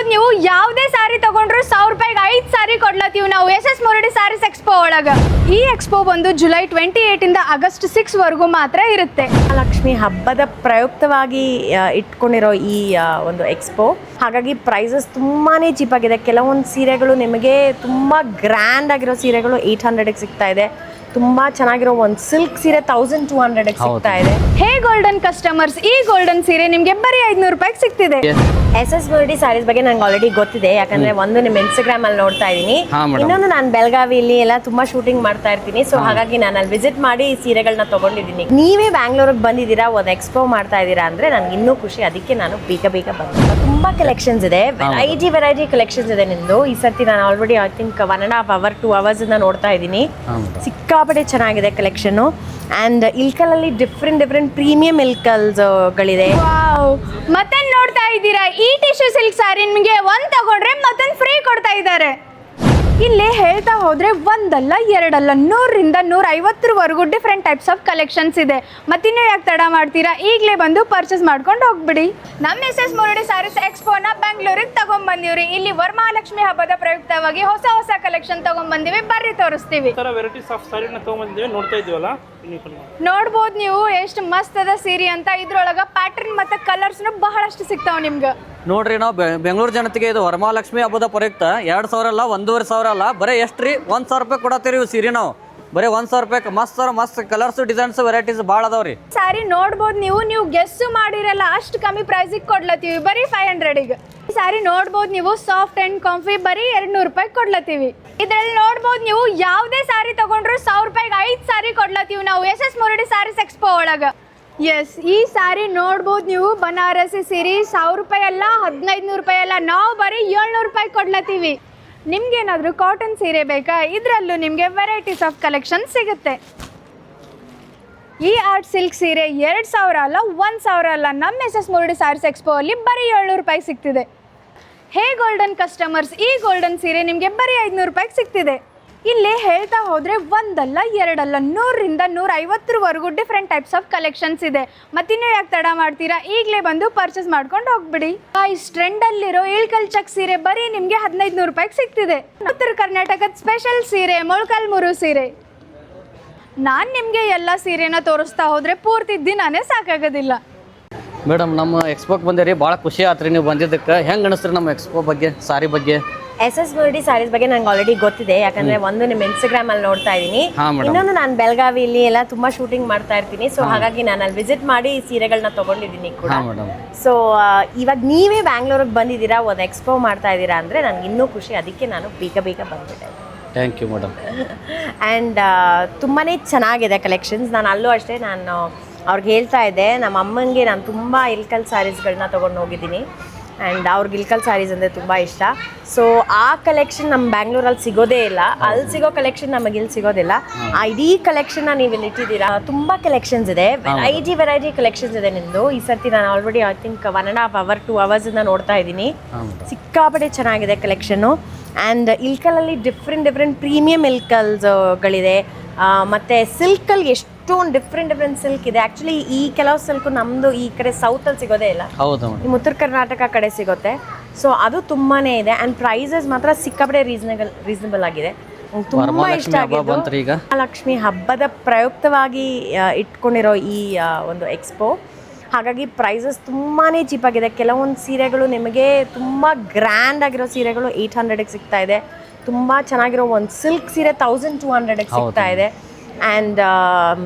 ನೋಡ್ಬೋದು ನೀವು ಯಾವುದೇ ಸಾರಿ ತಗೊಂಡ್ರು 1000 ರೂಪಾಯಿಗೆ 5 ಸಾರಿ ಕೊಡ್ಲತ್ತೀವಿ ನಾವು SS ಮುರಡಿ ಸಾರೀಸ್ ಎಕ್ಸ್ಪೋ ಒಳಗ. ಈ ಎಕ್ಸ್ಪೋ ಬಂದು ಜುಲೈ 28 ಇಂದ ಆಗಸ್ಟ್ 6 ವರೆಗೂ ಮಾತ್ರ ಇರುತ್ತೆ. ಲಕ್ಷ್ಮಿ ಹಬ್ಬದ ಪ್ರಯುಕ್ತವಾಗಿ ಇಟ್ಕೊಂಡಿರೋ ಈ ಒಂದು ಎಕ್ಸ್ಪೋ, ಹಾಗಾಗಿ ಪ್ರೈಸಸ್ ತುಂಬಾನೇ ಚೀಪ್ ಆಗಿದೆ. ಕೆಲವೊಂದು ಸೀರೆಗಳು ನಿಮಗೆ ತುಂಬಾ ಗ್ರ್ಯಾಂಡ್ ಆಗಿರೋ ಸೀರೆಗಳು 800ಗೆ ಸಿಗ್ತಾ ಇದೆ. ತುಂಬಾ ಚೆನ್ನಾಗಿರೋ ಒಂದು ಸಿಲ್ಕ್ ಸೀರೆ 1200ಗೆ ಸಿಗ್ತಾ ಇದೆ. ಹೇ ಗೋಲ್ಡನ್ ಕಸ್ಟಮರ್ಸ್, ಈ ಗೋಲ್ಡನ್ ಸೀರೆ ನಿಮ್ಗೆ ಬರೀ 500 ರೂಪಾಯಿಗೆ ಸಿಗ್ತಿದೆ. SS ಮುರಡಿ ಸ್ಯಾರೀಸ್ ಬಗ್ಗೆ ನಂಗೆ ಆಲ್ರೆಡಿ ಗೊತ್ತಿದೆ, ಯಾಕಂದ್ರೆ ಒಂದು ನಿಮ್ಮ ಇನ್ಸ್ಟಾಗ್ರಾಮ್ ಅಲ್ಲಿ ನೋಡ್ತಾ ಇದ್ದೀನಿ, ಇನ್ನೊಂದು ನಾನು ಬೆಳಗಾವಿಯಲ್ಲಿ ಎಲ್ಲ ತುಂಬಾ ಶೂಟಿಂಗ್ ಮಾಡ್ತಾ ಇರ್ತೀನಿ. ಸೊ ಹಾಗಾಗಿ ನಾನು ಅಲ್ಲಿ ವಿಸಿಟ್ ಮಾಡಿ ಈ ಸೀರೆಗಳನ್ನ ತಗೊಂಡಿದ್ದೀನಿ. ನೀವೇ ಬ್ಯಾಂಗ್ಳೂರಿಗೆ ಬಂದಿದ್ದೀರಾ, ಒಂದು ಎಕ್ಸ್ಪೋ ಮಾಡ್ತಾ ಇದ್ದೀರಾ ಅಂದ್ರೆ ನನ್ಗೆ ಇನ್ನೂ ಖುಷಿ. ಅದಕ್ಕೆ ನಾನು ಬೇಗ ಬಂದೆ. ತುಂಬಾ ಕಲೆಕ್ಷನ್ಸ್ ಇದೆ, ವೆರೈಟಿ ಕಲೆಕ್ಷನ್ಸ್ ಇದೆ ನಿಮ್ದು. ಈ ಸರ್ತಿ ನಾನು already I think 1.5 hour 2 hours ನೋಡ್ತಾ ಇದ್ದೀನಿ. ಸಿಕ್ಕಾಪಟ್ಟೆ ಚೆನ್ನಾಗಿದೆ ಕಲೆಕ್ಷನ್. ಅಂಡ್ ಇಲ್ಕಲಲ್ಲಿ ಡಿಫ್ರೆಂಟ್ ಪ್ರೀಮಿಯಂ ಇಲ್ಕಲ್ಸ್ ಗಳಿದೆ. ಮತ್ತೆ ನೋಡ್ತಾ ಇದ್ದೀರಾ, ಈ ಟಿಶ್ಯೂ ಸಿಲ್ಕ್ ಸಾರಿ ನಿಮಗೆ ಒಂದು ತಗೊಂಡ್ರೆ ಮತ್ತೊಂದು ಫ್ರೀ ಕೊಡ್ತಾ ಇದ್ದಾರೆ. ಇಲ್ಲಿ ಹೇಳ್ತಾ ಹೋದ್ರೆ ಒಂದಲ್ಲ ಎರಡಲ್ಲ 100ರಿಂದ 150ವರೆಗೂ ಡಿಫ್ರೆಂಟ್ ಟೈಪ್ಸ್ ಆಫ್ ಕಲೆಕ್ಷನ್ಸ್ ಇದೆ. ಮತ್ತಿನ್ನೂ ಯಾಕೆ ತಡ ಮಾಡ್ತೀರಾ, ಈಗಲೇ ಬಂದು ಪರ್ಚೇಸ್ ಮಾಡ್ಕೊಂಡು ಹೋಗ್ಬಿಡಿ. ನಮ್ಮ SS ಮುರಡಿ ಸಾರೀಸ್ ಎಕ್ಸ್ಪೋನ ಬೆಂಗಳೂರಿಗೆ ತಗೊಂಡ್ಬಂದಿವ್ರಿ. ಇಲ್ಲಿ ವರಮಹಾಲಕ್ಷ್ಮಿ ಹಬ್ಬದ ಪ್ರಯುಕ್ತವಾಗಿ ಹೊಸ ಕಲೆಕ್ಷನ್ ತಗೊಂಡ್ಬಂದಿವಿ, ಬರ್ರಿ ತೋರಿಸ್ತೀವಿ. ವೆರೈಟೀಸ್ ಆಫ್ ಸಾರಿನ ತಗೊಂಡ್ಬಂದಿವಿ, ನೋಡ್ತಾ ಇದೀವಲ್ಲ. ನೋಡ್ಬೋದು ನೀವು ಎಷ್ಟು ಮಸ್ತ್ ಅದ ಸೀರೆ ಅಂತ. ಇದ್ರೊಳಗ ಪ್ಯಾಟರ್ನ್ ಮತ್ತೆ ಕಲರ್ಸ್ ಬಹಳಷ್ಟು ಸಿಗ್ತಾವ ನಿಮ್ಗೆ. ನೋಡ್ರಿ, ನಾವು ಬೆಂಗಳೂರು ಜನತೆಗೆ ಇದು ವರಮಹಾಲಕ್ಷ್ಮಿ ಹಬ್ಬದ ಪ್ರಯುಕ್ತ 2000 ಅಲ್ಲ 1500 ಅಲ್ಲ, ಬರೀ ಎಷ್ಟು ರೀ 1000 ರೂಪಾಯಿ ಕೊಡತ್ತೀರಿ ಇವು ಸೀರೆ. ನಾವು ಬರೀ 1000 ರೂಪಾಯಿ ಮಸ್ತ್ ಕಲರ್ಸ್ ಡಿಸೈನ್ಸ್ ವೆರೈಟೀಸ್ ಭಾಳ ಅದಾವ್ರಿ. ಸಾರಿ ನೋಡ್ಬೋದು ನೀವು ಗೆಸ್ ಮಾಡಿರಲ್ಲ, ಅಷ್ಟು ಕಮ್ಮಿ ಪ್ರೈಸಿಗೆ ಕೊಡ್ಲತ್ತೀವಿ, ಬರೀ 500ಗೆ. ಈ ಸಾರಿ ನೋಡ್ಬೋದು ನೀವು, ಸಾಫ್ಟ್ ಅಂಡ್ ಕಾಂಫಿ, ಬರೀ 200 ರೂಪಾಯಿ ಕೊಡ್ಲತ್ತೀವಿ. ಇದ್ರಲ್ಲಿ ನೋಡ್ಬೋದು ನೀವು ಯಾವುದೇ ಸಾರಿ ತಗೊಂಡ್ರು 1000 ರೂಪಾಯಿಗೆ 5 ಸಾರಿ ಕೊಡ್ಲತ್ತೀವಿ ನಾವು SS ಮುರಡಿ ಸಾರೀಸ್ ಎಕ್ಸ್ಪೋ ಒಳಗ. ಎಸ್, ಈ ಸಾರಿ ನೋಡ್ಬೋದು ನೀವು, ಬನಾರಸಿ ಸೀರೆ 1000 ರೂಪಾಯಿ ಅಲ್ಲ 1500 ರೂಪಾಯಿ ಅಲ್ಲ, ನಾವು ಬರೀ 700 ರೂಪಾಯಿ ಕೊಡ್ಲತ್ತೀವಿ. ನಿಮ್ಗೇನಾದರೂ ಕಾಟನ್ ಸೀರೆ ಬೇಕಾ, ಇದರಲ್ಲೂ ನಿಮಗೆ ವೆರೈಟೀಸ್ ಆಫ್ ಕಲೆಕ್ಷನ್ ಸಿಗುತ್ತೆ. ಈ ಆರ್ಟ್ ಸಿಲ್ಕ್ ಸೀರೆ 2000 ಅಲ್ಲ 1000 ಅಲ್ಲ, ನಮ್ಮ SS ಮುರಡಿ ಸಾರೀಸ್ ಎಕ್ಸ್ಪೋ ಅಲ್ಲಿ ಬರೀ 700 ರೂಪಾಯಿಗೆ ಸಿಗ್ತಿದೆ. ಹೇ ಗೋಲ್ಡನ್ ಕಸ್ಟಮರ್ಸ್, ಈ ಗೋಲ್ಡನ್ ಸೀರೆ ನಿಮಗೆ ಬರೀ 500 ರೂಪಾಯಿಗೆ ಸಿಗ್ತಿದೆ. ಇಲ್ಲಿ ಹೇಳ್ತಾ ಹೋದರೆ ಒಂದಲ್ಲ ಎರಡಲ್ಲ 100ರಿಂದ 150ವರೆಗೂ ಡಿಫ್ರೆಂಟ್ ಟೈಪ್ಸ್ ಆಫ್ ಕಲೆಕ್ಷನ್ಸ್ ಇದೆ. ಮತ್ತಿನ್ನೂ ಯಾಕೆ ತಡ ಮಾಡ್ತೀರಾ, ಈಗಲೇ ಬಂದು ಪರ್ಚೇಸ್ ಮಾಡ್ಕೊಂಡು ಹೋಗ್ಬಿಡಿ. ಈ ಟ್ರೆಂಡಲ್ಲಿರೋ ಇಳ್ಕಲ್ ಚಕ್ ಸೀರೆ ಬರೀ ನಿಮಗೆ 1500 ರೂಪಾಯಿಗೆ ಸಿಗ್ತಿದೆ. ಉತ್ತರ ಕರ್ನಾಟಕದ ಸ್ಪೆಷಲ್ ಸೀರೆ ಮೊಳಕಾಲ್ಮೂರು ಸೀರೆ. ನಾನು ನಿಮಗೆ ಎಲ್ಲ ಸೀರೆನ ತೋರಿಸ್ತಾ ಹೋದರೆ ಪೂರ್ತಿ ದಿನಾನೇ ಸಾಕಾಗೋದಿಲ್ಲ. ಮೇಡಮ್, ನಮ್ಮ ಎಕ್ಸ್ಪೋಗೆ ಬಂದಿರಿ, ಭಾಳ ಖುಷಿ ಆತ್ರಿ ನೀವು ಬಂದಿದ್ದಕ್ಕೆ. ಹೆಂಗೆ ಅನಿಸ್ತೀರಿ ನಮ್ಮ ಎಕ್ಸ್ಪೋ ಬಗ್ಗೆ, ಸಾರಿ ಬಗ್ಗೆ? SS ಮುರಡಿ ಸ್ಯಾರೀಸ್ ಬಗ್ಗೆ ನಂಗೆ ಆಲ್ರೆಡಿ ಗೊತ್ತಿದೆ, ಯಾಕಂದ್ರೆ ಒಂದು ನಿಮ್ಮ ಇನ್ಸ್ಟಾಗ್ರಾಮ್ ಅಲ್ಲಿ ನೋಡ್ತಾ ಇದ್ದೀನಿ, ಇನ್ನೊಂದು ನಾನು ಬೆಳಗಾವಿಯಲ್ಲಿ ಎಲ್ಲ ತುಂಬಾ ಶೂಟಿಂಗ್ ಮಾಡ್ತಾ ಇರ್ತೀನಿ. ಸೊ ಹಾಗಾಗಿ ನಾನು ಅಲ್ಲಿ ವಿಸಿಟ್ ಮಾಡಿ ಈ ಸೀರೆಗಳನ್ನ ತಗೊಂಡಿದ್ದೀನಿ ಕೂಡ. ಸೊ ಇವಾಗ ನೀವೇ ಬ್ಯಾಂಗ್ಳೂರಿಗೆ ಬಂದಿದ್ದೀರಾ, ಒಂದು ಎಕ್ಸ್ಪೋ ಮಾಡ್ತಾ ಇದ್ದೀರಾ ಅಂದ್ರೆ ನನ್ಗೆ ಇನ್ನೂ ಖುಷಿ. ಅದಕ್ಕೆ ನಾನು ಬೇಗ ಬಂದ್ಬಿಟ್ಟೆ. Thank you madam. ಆ್ಯಂಡ್ ತುಂಬಾ ಚೆನ್ನಾಗಿದೆ ಕಲೆಕ್ಷನ್ಸ್. ನಾನು ಅಲ್ಲೂ ಅಷ್ಟೇ, ನಾನು ಅವ್ರಿಗೆ ಹೇಳ್ತಾ ಇದ್ದೆ, ನಮ್ಮ ಅಮ್ಮನಿಗೆ ನಾನು ತುಂಬ ಇಲ್ಕಲ್ ಸ್ಯಾರೀಸ್ಗಳನ್ನ ತೊಗೊಂಡು ಹೋಗಿದ್ದೀನಿ. ಆ್ಯಂಡ್ ಅವ್ರಿಗೆ ಇಲ್ಕಲ್ ಸ್ಯಾರೀಸ್ ಅಂದರೆ ತುಂಬ ಇಷ್ಟ. ಸೊ ಆ ಕಲೆಕ್ಷನ್ ನಮ್ಮ ಬ್ಯಾಂಗ್ಳೂರಲ್ಲಿ ಸಿಗೋದೇ ಇಲ್ಲ, ಅಲ್ಲಿ ಸಿಗೋ ಕಲೆಕ್ಷನ್ ನಮಗೆ ಇಲ್ಲಿ ಸಿಗೋದಿಲ್ಲ. ಆ ಇಡೀ ಕಲೆಕ್ಷನ್ನ ನೀವು ಇಲ್ಲಿ ಇಟ್ಟಿದ್ದೀರಾ. ತುಂಬ ಕಲೆಕ್ಷನ್ಸ್ ಇದೆ, ವೆರೈಟಿ ಕಲೆಕ್ಷನ್ಸ್ ಇದೆ ನಿಮ್ಮದು. ಈ ಸರ್ತಿ ನಾನು already I think 1.5 hour 2 hours ನೋಡ್ತಾ ಇದ್ದೀನಿ. ಸಿಕ್ಕಾಪಟ್ಟೆ ಚೆನ್ನಾಗಿದೆ ಕಲೆಕ್ಷನ್ನು. ಆ್ಯಂಡ್ ಇಲ್ಕಲಲ್ಲಿ ಡಿಫ್ರೆಂಟ್ ಪ್ರೀಮಿಯಂ ಇಲ್ಕಲ್ಸ್ಗಳಿದೆ. ಮತ್ತು ಸಿಲ್ಕಲ್ಲಿ ಎಷ್ಟೊಂದು ಡಿಫ್ರೆಂಟ್ ಸಿಲ್ಕ್ ಇದೆ. ಆ್ಯಕ್ಚುಲಿ ಈ ಕೆಲವು ಸಿಲ್ಕ್ ನಮ್ಮದು ಈ ಕಡೆ ಸೌತಲ್ಲಿ ಸಿಗೋದೇ ಇಲ್ಲ, ನಿಮ್ಮ ಉತ್ತರ ಕರ್ನಾಟಕ ಕಡೆ ಸಿಗುತ್ತೆ. ಸೊ ಅದು ತುಂಬಾ ಇದೆ. ಆ್ಯಂಡ್ ಪ್ರೈಸಸ್ ಮಾತ್ರ ಸಿಕ್ಕಾಪಟ್ಟೆ ರೀಸನಬಲ್ ಆಗಿದೆ. ತುಂಬ ಇಷ್ಟ ಆಗಿದ್ದು ಲಕ್ಷ್ಮಿ ಹಬ್ಬದ ಪ್ರಯುಕ್ತವಾಗಿ ಇಟ್ಕೊಂಡಿರೋ ಈ ಒಂದು ಎಕ್ಸ್ಪೋ, ಹಾಗಾಗಿ ಪ್ರೈಸಸ್ ತುಂಬಾ ಚೀಪ್ ಆಗಿದೆ. ಕೆಲವೊಂದು ಸೀರೆಗಳು ನಿಮಗೆ ತುಂಬ ಗ್ರ್ಯಾಂಡ್ ಆಗಿರೋ ಸೀರೆಗಳು 800ಗೆ ಸಿಗ್ತಾ ಇದೆ. ತುಂಬ ಚೆನ್ನಾಗಿರೋ ಒಂದು ಸಿಲ್ಕ್ ಸೀರೆ 1200ಗೆ ಸಿಗ್ತಾ ಇದೆ. ಆ್ಯಂಡ್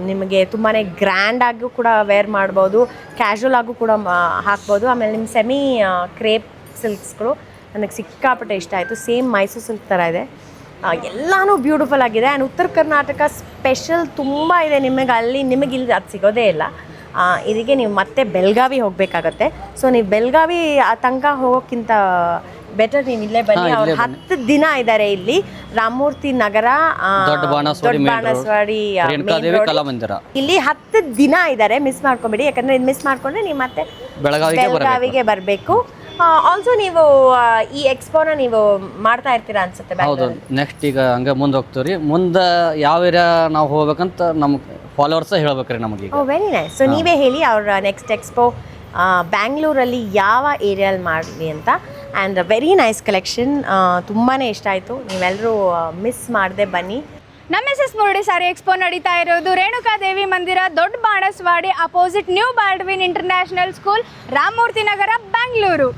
ನಿಮಗೆ ತುಂಬಾ ಗ್ರ್ಯಾಂಡ್ ಆಗೂ ಕೂಡ ವೇರ್ ಮಾಡ್ಬೋದು, ಕ್ಯಾಶುವಲ್ ಆಗೂ ಕೂಡ ಹಾಕ್ಬೋದು. ಆಮೇಲೆ ನಿಮ್ಮ ಸೆಮಿ ಕ್ರೇಪ್ ಸಿಲ್ಕ್ಸ್ಗಳು ನನಗೆ ಸಿಕ್ಕಾಪಟ್ಟೆ ಇಷ್ಟ ಆಯಿತು. ಸೇಮ್ ಮೈಸೂರು ಸಿಲ್ಕ್ ಥರ ಇದೆ, ಎಲ್ಲನೂ ಬ್ಯೂಟಿಫುಲ್ ಆಗಿದೆ. ಆ್ಯಂಡ್ ಉತ್ತರ ಕರ್ನಾಟಕ ಸ್ಪೆಷಲ್ ತುಂಬ ಇದೆ ನಿಮಗೆ, ಅಲ್ಲಿ ನಿಮಗೆ ಇಲ್ಲಿ ಅದು ಸಿಗೋದೇ ಇಲ್ಲ. ಇದಕ್ಕೆ ನೀವು ಮತ್ತೆ ಬೆಳಗಾವಿ ಹೋಗಬೇಕಾಗತ್ತೆ. ಸೊ ನೀವು ಬೆಳಗಾವಿ ತನಕ ಹೋಗೋಕ್ಕಿಂತ ಬೆಟರ್ ನೀವು ಇಲ್ಲೇ ಬನ್ನಿ. ಅವ್ರು 10 ದಿನ ಇದ್ದಾರೆ ಇಲ್ಲಿ, ರಾಮಮೂರ್ತಿ ನಗರ, ದೊಡ್ಡ ಬಾಣಸ್ವಾಡಿ, ಇಲ್ಲಿ 10 ದಿನ ಇದ್ದಾರೆ. ಮಿಸ್ ಮಾಡ್ಕೊಂಬಿಡಿ, ಯಾಕಂದರೆ ಇದು ಮಿಸ್ ಮಾಡ್ಕೊಂಡ್ರೆ ನೀವು ಮತ್ತೆ ಬೆಳಗಾವಿಗೆ ಬರಬೇಕು. ಆಲ್ಸೋ ನೀವು ಈ ಎಕ್ಸ್ಪೋನ ನೀವು ಮಾಡ್ತಾ ಇರ್ತೀರಾ ಅನ್ಸುತ್ತೆ. ಹೌದು, ನೆಕ್ಸ್ಟ್ ಈಗ ಹಂಗೆ ಮುಂದೆ ಹೋಗ್ತೀವಿ ರೀ. ಮುಂದೆ ಯಾವ ಏರಿಯಾ ನಾವು ಹೋಗ್ಬೇಕಂತ ನಮ್ಮ ಫಾಲೋವರ್ಸ್ ಹೇಳ್ಬೇಕ್ರಿ ನಮಗೆ. Very nice. ಸೊ ನೀವೇ ಹೇಳಿ ಅವ್ರ ನೆಕ್ಸ್ಟ್ ಎಕ್ಸ್ಪೋ ಬ್ಯಾಂಗ್ಳೂರಲ್ಲಿ ಯಾವ ಏರಿಯಲ್ಲಿ ಮಾಡಲಿ ಅಂತ. ಆ್ಯಂಡ್ ವೆರಿ ನೈಸ್ ಕಲೆಕ್ಷನ್, ತುಂಬಾ ಇಷ್ಟ ಆಯಿತು. ನೀವೆಲ್ಲರೂ ಮಿಸ್ ಮಾಡದೆ ಬನ್ನಿ. ನಮ್ಮ SS ಮುರುಡಿ ಸಾರಿ ಎಕ್ಸ್ಪೋ ನಡೀತಾ ಇರೋದು Renukadevi Mandir, Dodda Banaswadi, opposite new Baldwin international school, Ramamurthy Nagar, Bangalore.